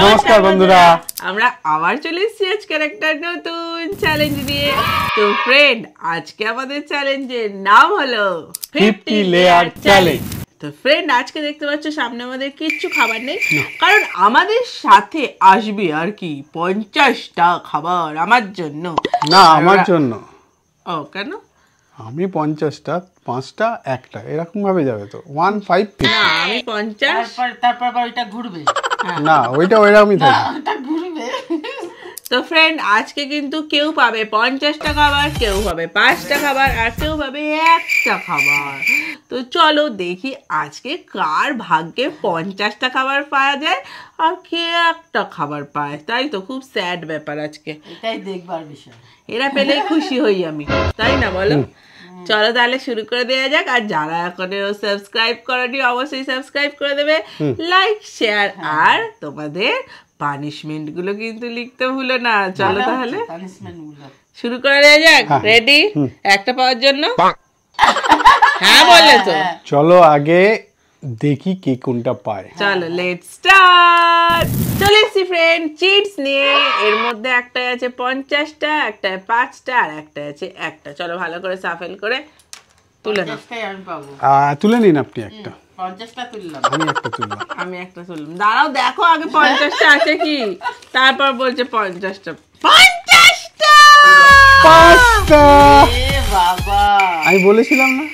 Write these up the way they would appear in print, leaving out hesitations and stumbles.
নমস্কার বন্ধুরা, আমরা আবার চলে এসেছি আজকের একটা নতুন চ্যালেঞ্জ নিয়ে। তো ফ্রেন্ড, আজকে আমাদের চ্যালেঞ্জের নাম হলো 50 লেয়ার চ্যালেঞ্জ। তো ফ্রেন্ড, আজকে দেখতে পাচ্ছ সামনে আমাদের কিচ্ছু খাবার নেই, কারণ আমাদের সাথে আসবে আর কি 50টা খাবার আমার জন্য। না, আমার জন্য। ও কেন? আমি 50টা, 5টা, একটা এরকম ভাবে যাবে তো 150। না, আমি 50। তারপর ওইটা ঘুরবে। না, ওইটা ওইরকমই থাকবে। ওটা ঘুরবে। তো ফ্রেন্ড, আজকে কিন্তু কেউ পাবে 50টা খাবার, কেউ পাবে 5টা খাবার, আর কেউ পাবে একটা খাবার। তো চলো দেখি আজকে কার ভাগ্যে 50টা খাবার পাওয়া যায় আর কে একটা খাবার পায়। তাই তো, খুব স্যাড ব্যাপার আজকে। এটাই দেখবার বিষয়। এরা পেলেই খুশি হই আমি, তাই না বলো? চলো তাহলে শুরু করে দেওয়া যাক। আর যারা এখনো সাবস্ক্রাইব করেনি অবশ্যই সাবস্ক্রাইব করে দেবে, লাইক শেয়ার, আর তোমাদের পানিশমেন্ট গুলো কিন্তু লিখতে ভুলো না। চলো তাহলে শুরু করে দেওয়া যাক। রেডি একটা পাওয়ার জন্য? হ্যাঁ বললে তো। চলো আগে দেখি কে কোনটা পায়। চলো লেটস স্টার্ট। চলে এসছি ফ্রেন্ড চিটস নিয়ে। এর মধ্যে একটা আছে 50টা, একটা 5টা, আর একটা আছে একটা। চলো ভালো করে সাফেল করে তুলে নাও। আমি পাবো। তুলে নিন আপনি একটা। 50টা তুললাম। আমি একটা তুললাম। আমি একটা তুললাম। দাঁড়াও, দেখো আগে 50টা আছে কি, তারপর বলছে 50টা। 50টা! 5টা! এ বাবা, আমি বলেছিলাম না,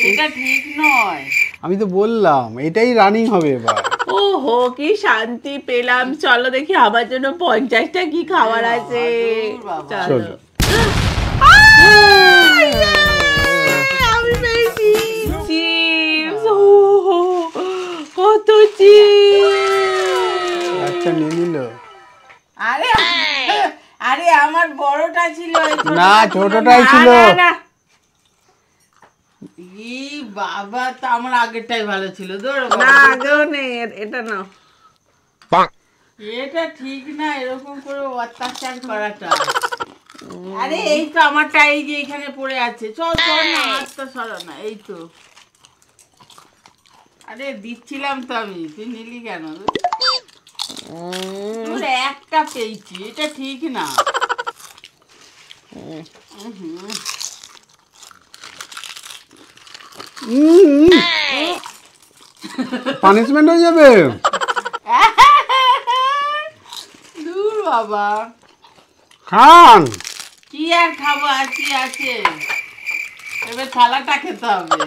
এটা ঠিক নয়। আমি তো বললাম এটাই রানিং হবে এবার। ওহো, কি শান্তি পেলাম। চলো দেখি আমার জন্য 50টা কি খাবার আছে। বাবা। চলো। চলো। আমি পেয়েছি চিপস। ওহো, কত চিপস! একটা নিয়ে নিল। আরে আরে আমার বড়টা ছিল, এই না, ছোটটাই ছিল। ই বাবা, তো আমার আগেরটাই ভালো ছিল। ধরো না, আগেও নেই, এটা নাও। এটা ঠিক না, এরকম করে অত্যাচার করাটা। আরে এই তো আমারটা, এই যে এখানে পড়ে আছে। চল চল না, হাতটা সরা না। এই তো, আরে দিচ্ছিলাম তো আমি, তুই নিলি কেন? তোর একটা পেয়েছি, এটা ঠিক না। পানিশমেন্ট হয়ে যাবে। দূর বাবা, খান। কি আর খাবো, আর কি আছে? এবার থালাটা খেতে হবে।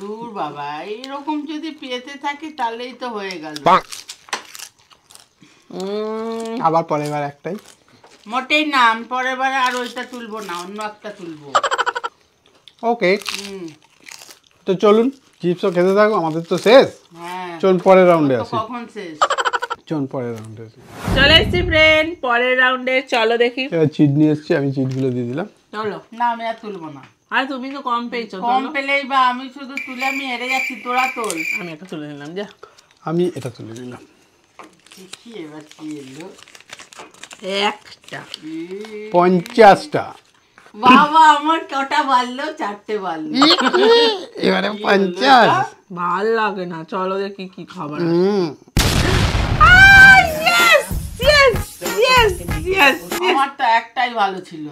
দূর বাবা, এইরকম যদি পেতে থাকি তাহলেই তো হয়ে গেল। আবার পরের বার একটাই। মোটেই না, আমি পরের বার আর ওইটা তুলবো না, অন্য একটা তুলবো। ওকে, তো চলুন চিপসও খেতে থাকো, আমাদের তো শেষ। হ্যাঁ, চলুন পরের রাউন্ডে তো আসি। কখন শেষ? চলুন পরের রাউন্ডে আসি। চলে এসছি ফ্রেন্ড পরের রাউন্ডে। চলো দেখি। এবার চিট নিয়ে এসছি, আমি চিটগুলো দিয়ে দিলাম। চলো। না, আমি আর তুলবো না। আর তুমি তো কম পেয়েছো। কম চলো। পেলেই বা, আমি শুধু তুলে আমি হেরে যাচ্ছি, তোরা তোল। আমি একটা তুলে নিলাম যা। আমি এটা তুলে নিলাম। দেখি এবার কি এলো। একটা। 50টা। বাবা, আমার কটা বাড়লো? 4টে বাড়লো। এবারে 50। ভাল লাগে না। চলো দেখি কি খাবার। আমার তো একটাই ভালো ছিল।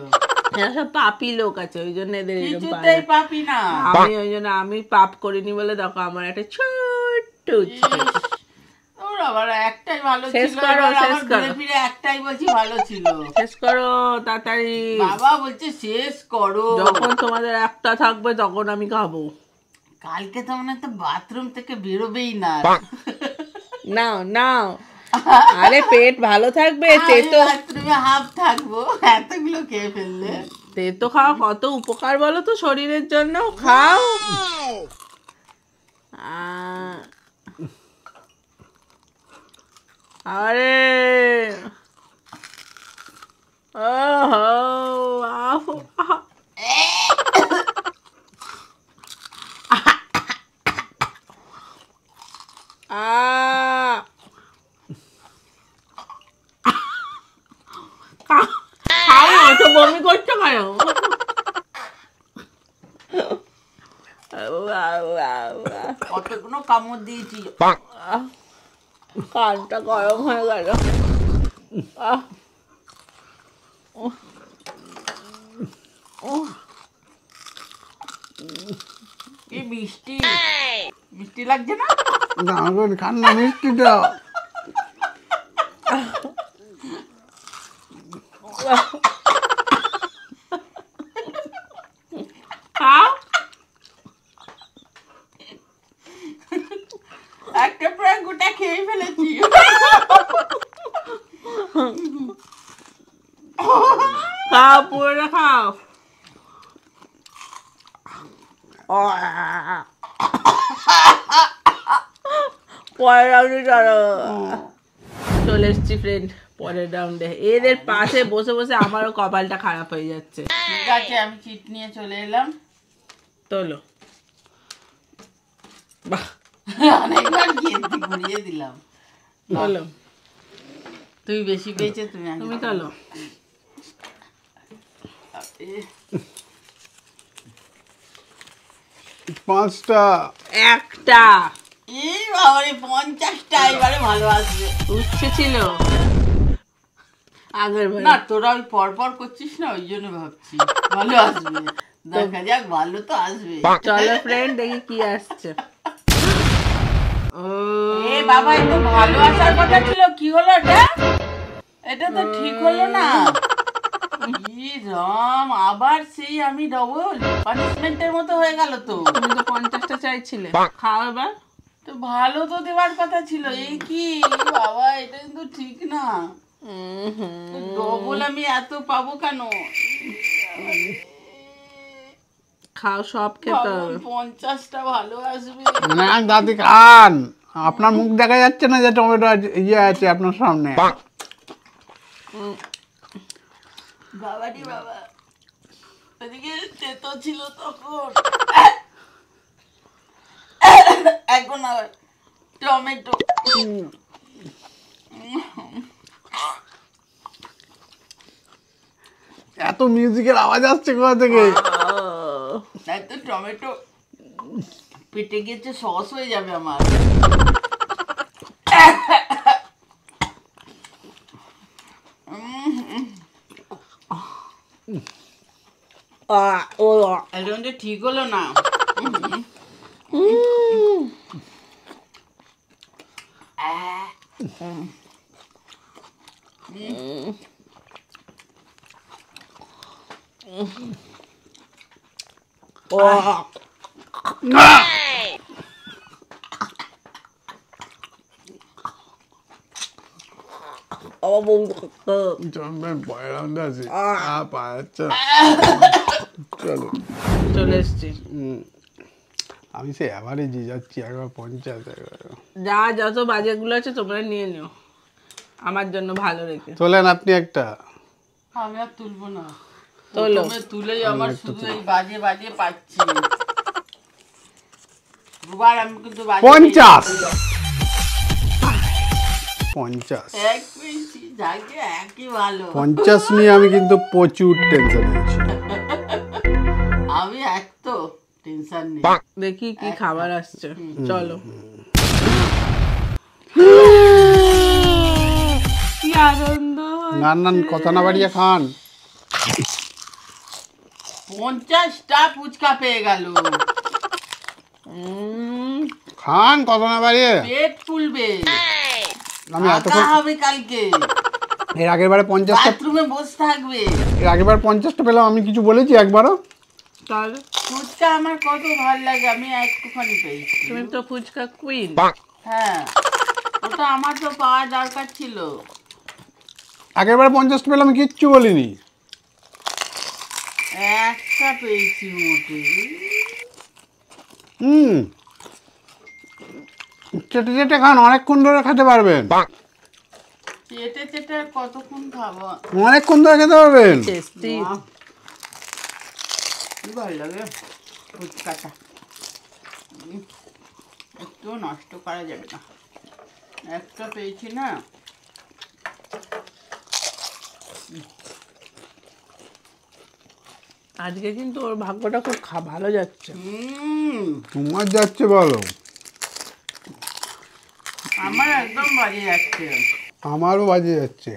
এরা সব পাপি লোক আছে, ওই জন্য এদের এরকম কিছুতেই পাবি না। আমি পাপ করিনি বলে দেখো আমার একটা ছোট্ট ছিল। ওর আবার একটাই ভালো শেষ ছিল, করো, এবার শেষ আবার করো। ঘুরে ফিরে একটাই বলছি ভালো ছিল। শেষ করো তাড়াতাড়ি। বাবা বলছে শেষ করো। যখন তোমাদের একটা থাকবে তখন আমি খাবো। কালকে তো মনে হয় তো বাথরুম থেকে বেরোবেই না। নাও নাও, আরে পেট ভালো থাকবে। তেতো বাথরুমে হাফ থাকবো, এতগুলো খেয়ে ফেললে। তেতো খাওয়া কত উপকার বলো তো শরীরের জন্য। খাও। আরে তো বমি করছো কেন? কতগুলো কামড় দিয়েছি। কানটা গরম হয়ে গেল। কি মিষ্টি, মিষ্টি লাগছে না? খান না মিষ্টিটা। খাও। একটা প্রায় গোটা খেয়ে ফেলেছি। খাও, পুরোটা খাও। পরের রাউন্ডে চলে এসছি ফ্রেন্ড, পরের রাউন্ডে। এদের পাশে বসে বসে আমারও কপালটা খারাপ হয়ে যাচ্ছে। ঠিক আছে, আমি চিট নিয়ে চলে এলাম। তোলো। বাহ, অনেকবার গিয়েছি, ঘুরিয়ে দিলাম। তোলো। তুই বেশি পেয়েছে, তুমি আগে তুমি তোলো। পাঁচটা। একটা। এই বাবারে 50টা, এবারে ভালো আসবে। উচ্ছে ছিল আগের বার। না, তোরা ওই পরপর করছিস না, ওই জন্য ভাবছি ভালো আসবে। দেখা যাক, ভালো তো আসবে। চলো ফ্রেন্ড, দেখি কি আসছে। ও এ বাবা, এ তো ভালো আসার কথা ছিল, কি হলো এটা? এটা তো ঠিক হলো না। ই রাম, আবার সেই আমি ডবল পানিশমেন্টের মতো হয়ে গেল তো। তুমি তো 50টা চাইছিলে, খাও এবার। তো ভালো তো দেওয়ার কথা ছিল, এই কি বাবা, এটা কিন্তু ঠিক না। ডবল আমি এত পাবো কেন? খাও, সব খেতে হবে। 50টা ভালো আসবে। না দাদি খান, আপনার মুখ দেখা যাচ্ছে না যে টমেটো ইয়ে আছে আপনার সামনে। বাবারি বাবা, এদিকে তেতো ছিল তখন। এখন আবার টমেটো। এত মিউজিকের আওয়াজ আসছে কোথা থেকে? এত টমেটো পেটে গেছে, সস হয়ে যাবে আমার। এখন যে ঠিক হলো না। চলো চলে এসছি। আমি সে অ্যাভারেজই যাচ্ছি, একবার 50 একবার। যা যত বাজেগুলো আছে তোমরা নিয়ে নিও, আমার জন্য ভালো রেখে। তোলেন আপনি একটা। আমি আর তুলবো না, তোলো। প্রথমে তুলেই আমার শুধু এই বাজে বাজে পাচ্ছি। দুবার আমি কিন্তু বাজে 50 50 এক পেয়েছি, যাকে একই ভালো। 50 নিয়ে আমি কিন্তু প্রচুর টেনশন হয়েছি। আমি এক তো টেনশন নেই। দেখি কি খাবার আসছে। চলো। কি আনন্দ। নান কথা না বাড়িয়ে খান। 50টা ফুচকা পেয়ে গেল। খান কথা না বাড়িয়ে। পেট ফুলবে, আমি টাকা এতক্ষণ হবে কালকে, এর আগের বারে 50টা, বাথরুমে বসে থাকবে। এর আগের বার 50টা পেলাম, আমি কিছু বলেছি একবারও? তাহলে ফুচকা আমার কত ভালো লাগে, আমি একটুখানি পেয়েছি। তুমি তো ফুচকা কুইন। হ্যাঁ, ওটা আমার তো পাওয়া দরকার ছিল। আগের বার 50টা পেলাম, আমি কিচ্ছু বলিনি। একটা পেয়েছি মোটে। চেটে চেটে খান, অনেকক্ষণ ধরে খেতে পারবেন। চেটে চেটে আর কতক্ষণ খাবো? অনেকক্ষণ ধরে খেতে পারবেন। টেস্টি। বাহ, কি ভালো লাগে ফুচকাটা। একটু নষ্ট করা যাবে না, একটা পেয়েছি না। আজকে কিন্তু ওর ভাগ্যটা খুব ভালো যাচ্ছে। তোমার যাচ্ছে বলো? আমার একদম বাজে যাচ্ছে। আমারও বাজে যাচ্ছে।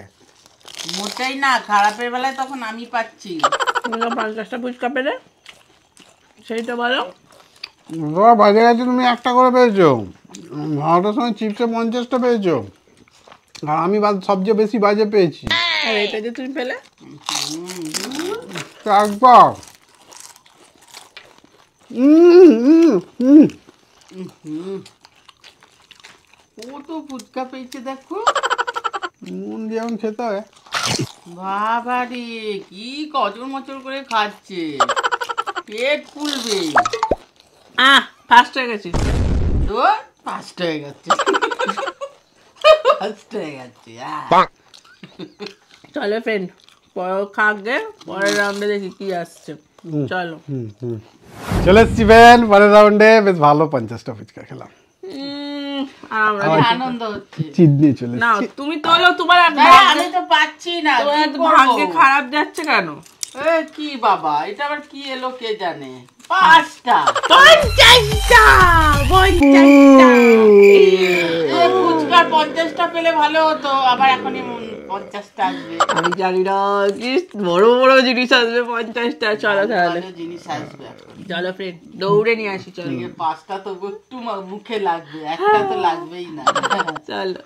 মোটেই না, খারাপের বেলায় তখন আমি পাচ্ছি। 50টা ফুচকা পেলে সেইটা বলো। তোমার বাজে গেছে, তুমি একটা করে পেয়েছো। ভালোটার সময় চিপসে 50টা পেয়েছো, আর আমি সবচেয়ে বেশি বাজে পেয়েছি। আর এটা যে তুমি পেলে একবার কত ফুচকা পেয়েছে দেখো। মন যেমন খেতে হয়। বাবা রে, কি কচর মচর করে খাচ্ছে, পেট ফুলবে। ফার্স্ট হয়ে গেছি তো ফার্স্ট হয়ে গেছে, ফার্স্ট হয়ে গেছে। চলো ফ্রেন্ড, পরে খাগে, পরের রাউন্ডে দেখি কি আসছে। চলো চলে এসছি ফ্রেন্ড পরের রাউন্ডে। বেশ ভালো 50টা ফুচকা খেলাম। আর আমরা আনন্দ হচ্ছে। চিডনি চলে না এসছি। তুমি তোলো, তোমার আমি তো পাচ্ছি না, তোমার কি করবো? ভাগ্যে খারাপ যাচ্ছে কেন? এ কি বাবা, এটা আবার কি এলো কে জানে। 5টা 50টা ফুচকার 50টা পেলে ভালো হতো, আবার এখনই 50টা আসবে। আমি জানি না কি বড় বড় জিনিস আসবে 50টা। চলো তাহলে ভালো জিনিস আসবে এখন। চলো ফ্রেন্ড, দৌড়ে নিয়ে আসি। চলো এদিকে 5টা তো একটু মুখে লাগবে, একটা তো লাগবেই না। চলো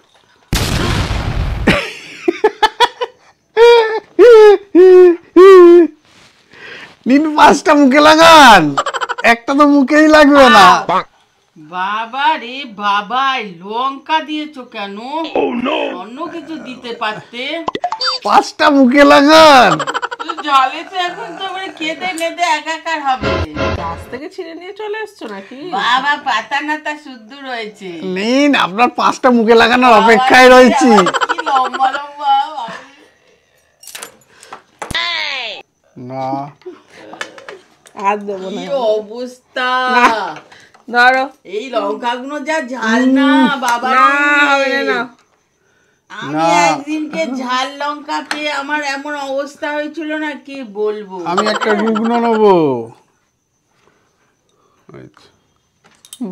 নিন 5টা মুখে লাগান, একটা তো মুখেই লাগবে না। বাবা রে বাবা, লঙ্কা দিয়েছো কেন? অন্য কিছু দিতে পারতে। 5টা মুখে লাগান। জলে তো এখন তো মানে কেঁদে নেদে একাকার হবে। গাছ থেকে ছিঁড়ে নিয়ে চলে এসছো নাকি? বাবা পাতা নাতা শুদ্ধ রয়েছে। নিন, আপনার 5টা মুখে লাগানোর অপেক্ষায় রয়েছি। কি লম্বা লম্বা। না, আর দেবো না। কি অবস্থা। ধরো এই লঙ্কাগুলো যা ঝাল না বাবা না, রে। হবে না। আমি একদিনকে ঝাল লঙ্কা পেয়ে আমার এমন অবস্থা হয়েছিল না, কি বলবো। আমি একটা রুগ্ন নেবো।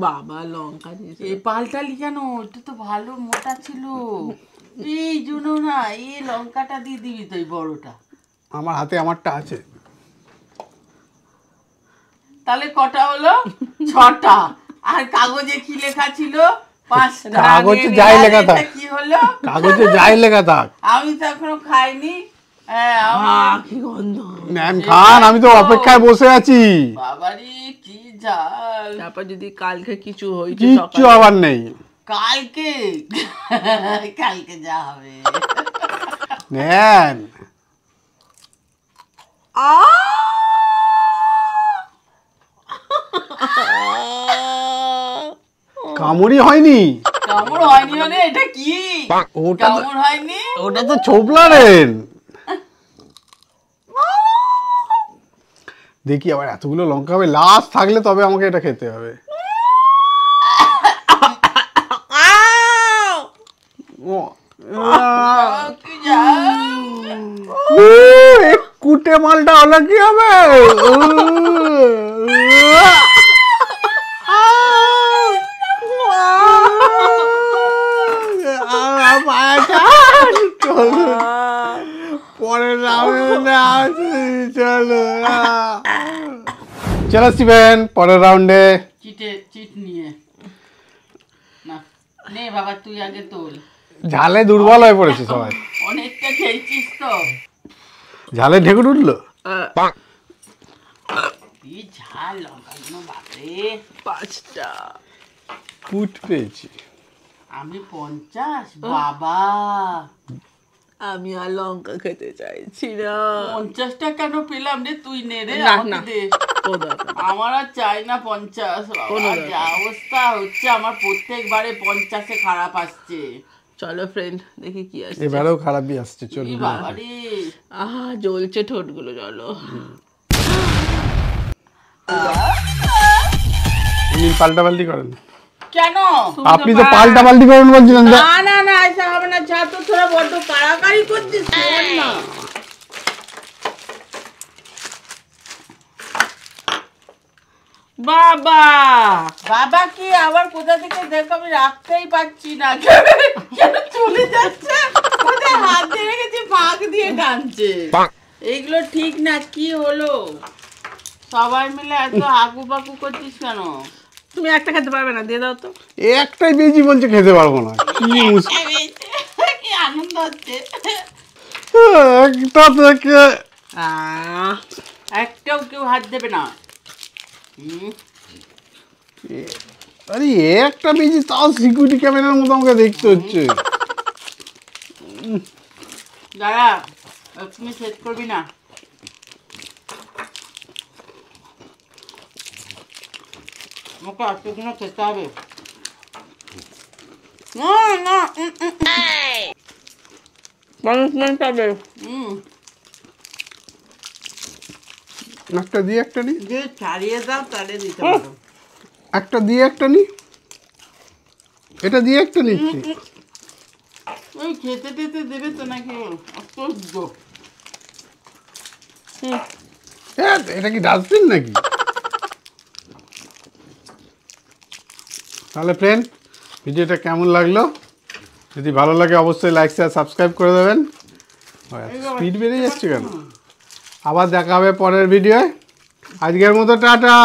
বাবা লঙ্কা দিয়েছে। এই পাল্টালি কেন? এটা তো ভালো মোটা ছিল। এই জন্য না, এই লঙ্কাটা দিয়ে দিবি তো, এই বড়টা। আমার হাতে আমারটা আছে। তাহলে কটা হলো? 6টা। আর কাগজে কি লেখা ছিল? 5টা। কাগজে যাই লেখা থাক। কি হলো? কাগজে যাই লেখা থাক। আমি তো এখনো খাইনি। হ্যাঁ, কি গন্ধ। ম্যাম খান, আমি তো অপেক্ষায় বসে আছি। বাবারি কি ঝাল। তারপর যদি কালকে কিছু হয়েছে কিচ্ছু আবার নেই। কালকে কালকে যা হবে। নেন। কামড়ি হয়নি। কামড় হয়নি মানে এটা কি? ওটা তো- কামড় হয়নি। ওটা তো ছোপলারেন। দেখি আবার এতগুলো লঙ্কা হবে, লাস্ট থাকলে তবে আমাকে এটা খেতে হবে। ও, কি ঝাল। কুটে মালটা হলে কি হবে? পরের রাউন্ডে আসি, চলো চলো শিবেন পরের রাউন্ডে। চিট নিয়ে না, নে বাবা তুই আগে তোল। ঝালে দুর্বল হয়ে পড়েছে সবাই। অনেকটা খেয়েছিস তো। ঝালে ঢেকুর উঠলো। কি ঝাল লঙ্কাগুলো, বাপরে। 5টা। ফুট পেয়েছি। আমি 50, বাবা। আমি আর লঙ্কা খেতে চাইছি না। 50টা কেন পেলাম রে? তুই নে রে, না, আমাকে না। দে। ও দরকার নেই। আমার আর চাই না 50। কোনো বাবা, দরকার যা অবস্থা হচ্ছে আমার, প্রত্যেকবারে 50-এ খারাপ আসছে। চলো ফ্রেন্ড, দেখি কি আসছে। এবারেও খারাপই আসছে, কি চলুন। বাবা রে। জ্বলছে ঠোঁটগুলো। চলো পাল্টা পাল্টি করেন কেন? আপনি তো পাল্টা পাল্টি করেন বলছিলেন। না না না, ऐसा হবে না। যা তো তোরা বড্ড কাড়াকাড়ি করছিস, শোন না। বাবা বাবা কি আবার কোথা থেকে দেখো আমি রাখতেই পারছি না, কেন চলে যাচ্ছে, কোথায় হাত দিয়ে রেখেছি ফাঁক দিয়ে টানছে। এইগুলো ঠিক না, কি হলো সবাই মিলে এত হাকু পাকু করছিস কেন? তুমি একটা খেতে পারবে না, দিয়ে দাও তো। একটাই পেয়েছি বলছে খেতে পারবো না, কি মুশকিল। কি আনন্দ হচ্ছে। একটা থেকে একটাও কেউ হাত দেবে না। আরে একটা পেয়েছি, তাও সিকিউরিটি ক্যামেরার মতো আমাকে দেখতে হচ্ছে। দাঁড়া, তুমি সেট করবি না। আমাকে আজকেগুলো খেতে হবে। না না পানিশমেন্ট পাবে। একটা দিয়ে একটা নি, যে ছাড়িয়ে দাও তাহলে দিতে পারো। একটা দিয়ে একটা নি, এটা দিয়ে একটা নিচ্ছি। ওই খেতে টেতে দেবে তো নাকি? আশ্চর্য। হ্যাঁ, এটা কি ডাস্টবিন নাকি? তাহলে ফ্রেন্ড, ভিডিওটা কেমন লাগলো? যদি ভালো লাগে অবশ্যই লাইক শেয়ার সাবস্ক্রাইব করে দেবেন। স্পিড বেড়ে যাচ্ছে কেন? আবার দেখা হবে পরের ভিডিওয়। আজকের মতো টাটা।